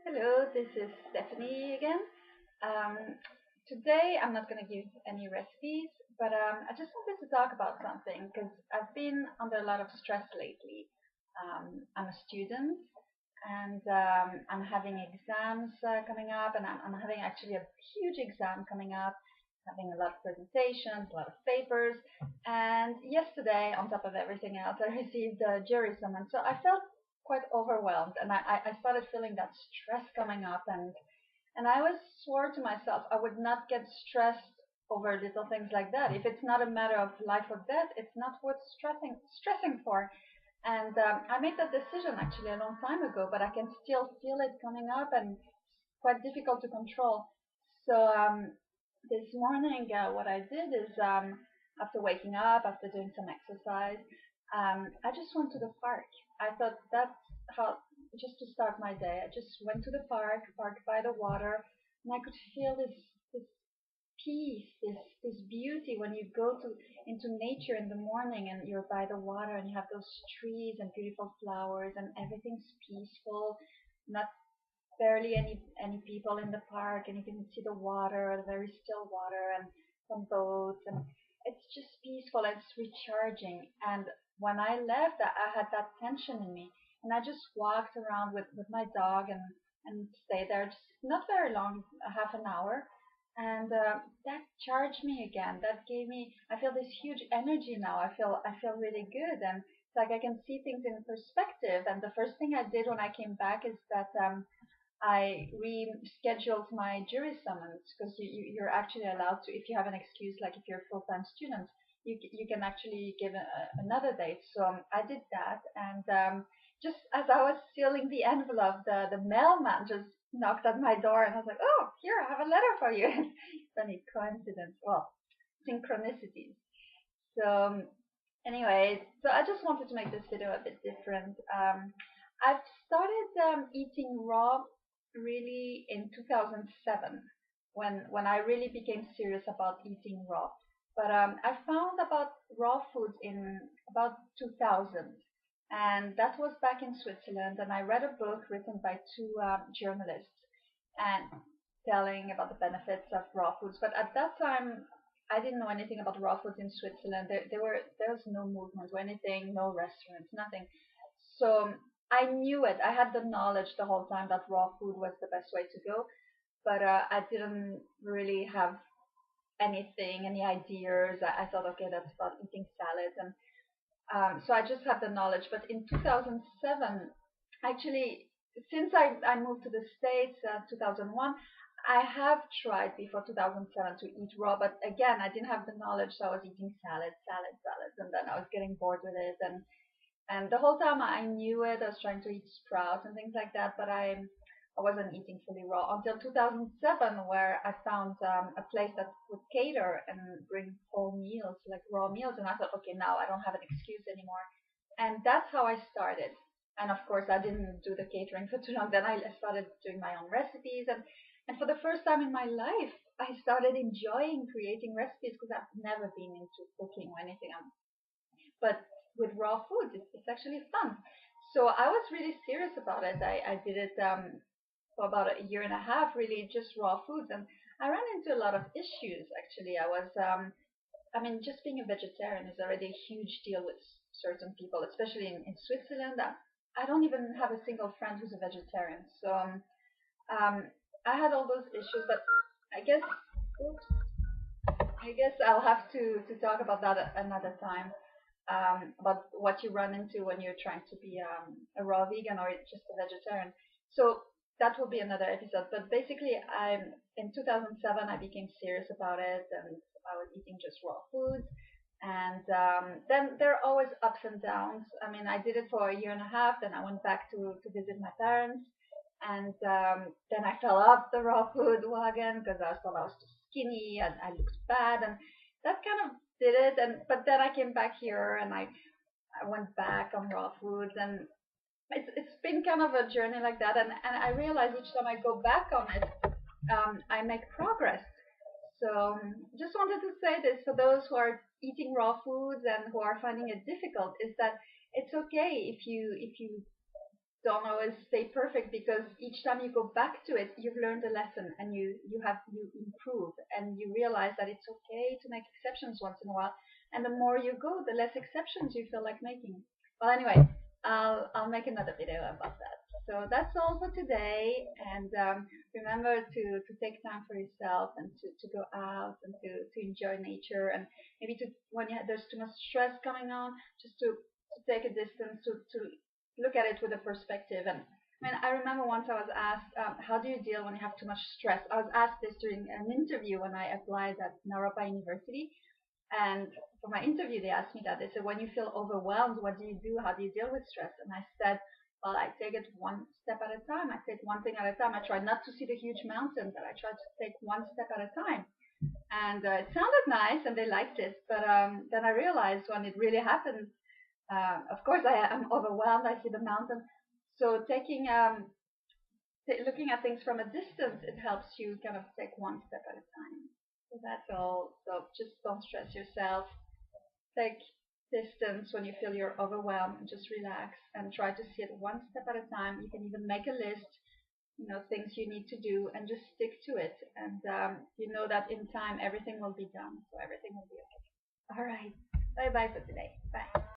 Hello, this is Stephanie again. Um, Today I'm not going to give any recipes, but I just wanted to talk about something because I've been under a lot of stress lately. I'm a student and I'm having exams coming up, and I'm having actually a huge exam coming up, having a lot of presentations, a lot of papers. And yesterday, on top of everything else, I received a jury summons. So I felt quite overwhelmed, and I started feeling that stress coming up, and I was swore to myself I would not get stressed over little things like that. If it's not a matter of life or death, it's not worth stressing for. And I made that decision actually a long time ago, but I can still feel it coming up, and it's quite difficult to control. So this morning, what I did is after waking up, after doing some exercise, I just went to the park. I thought that's how, just to start my day. I just went to the park by the water, and I could feel this peace, this beauty when you go to into nature in the morning and you're by the water and you have those trees and beautiful flowers and everything's peaceful, not barely any people in the park, and you can see the water, the very still water, and some boats, and it's just peaceful. It's recharging. And when I left, I had that tension in me, and I just walked around with my dog and stayed there just not very long, a half an hour. And that charged me again. That gave me. I feel this huge energy now. I feel really good, and it's like I can see things in perspective. And the first thing I did when I came back is that I rescheduled my jury summons because you're actually allowed to, if you have an excuse, like if you're a full-time student, you can actually give another date. So I did that, and just as I was sealing the envelope, the mailman just knocked at my door, and I was like, "Oh, here, I have a letter for you." Funny coincidence. Well, synchronicities. So anyway, so I just wanted to make this video a bit different. I've started eating raw really in 2007 when I really became serious about eating raw. But I found about raw food in about 2000, and that was back in Switzerland. And I read a book written by two journalists and telling about the benefits of raw foods. But at that time, I didn't know anything about raw foods in Switzerland. There was no movement or anything, no restaurants, nothing. So I knew it. I had the knowledge the whole time that raw food was the best way to go, but I didn't really have anything, any ideas. I thought, okay, that's about eating salads, and so I just had the knowledge. But in 2007, actually, since I moved to the States, 2001, I have tried before 2007 to eat raw, but again, I didn't have the knowledge, so I was eating salads, and then I was getting bored with it, and the whole time I knew it. I was trying to eat sprouts and things like that, but I wasn't eating fully raw until 2007, where I found a place that would cater and bring whole meals, like raw meals, and I thought, okay, now I don't have an excuse anymore, and that's how I started. And of course, I didn't do the catering for too long. Then I started doing my own recipes, and for the first time in my life, I started enjoying creating recipes because I've never been into cooking or anything. But with raw food, it's actually fun. So I was really serious about it. I did it for about a year and a half, really just raw foods, and I ran into a lot of issues. Actually, I mean, just being a vegetarian is already a huge deal with certain people, especially in Switzerland. I don't even have a single friend who's a vegetarian. So um, I had all those issues, but I guess, oops, I guess I'll have to talk about that another time, about what you run into when you're trying to be a raw vegan or just a vegetarian. So that will be another episode. But basically, in 2007 I became serious about it, and I was eating just raw foods. And then there are always ups and downs. I mean, I did it for a year and a half. Then I went back to visit my parents, and then I fell off the raw food wagon because I thought I was too skinny and I looked bad, and that kind of did it. And but then I came back here, and I went back on raw foods, and it's been kind of a journey like that. And I realize each time I go back on it, I make progress. So just wanted to say this for those who are eating raw foods and who are finding it difficult, is that it's okay if you don't always stay perfect, because each time you go back to it, you've learned a lesson, and you improve, and you realize that it's okay to make exceptions once in a while. And the more you go, the less exceptions you feel like making. Well, anyway, I'll make another video about that. So that's all for today, and remember to take time for yourself, and to go out, and to enjoy nature, and maybe to, when there's too much stress coming on, just to take a distance, to look at it with a perspective. And I mean, I remember once I was asked, how do you deal when you have too much stress? I was asked this during an interview when I applied at Naropa University. And for my interview, they asked me that. They said, when you feel overwhelmed, what do you do? How do you deal with stress? And I said, well, I take it one step at a time. I take one thing at a time. I try not to see the huge mountain, but I try to take one step at a time. And it sounded nice, and they liked it. But then I realized when it really happened, of course, am overwhelmed. I see the mountain. So looking at things from a distance, it helps you kind of take one step at a time. So that's all. So just don't stress yourself. Take distance when you feel you're overwhelmed, and just relax and try to see it one step at a time. You can even make a list, things you need to do, and just stick to it. And you know that in time everything will be done. So everything will be okay. All right. Bye bye for today. Bye.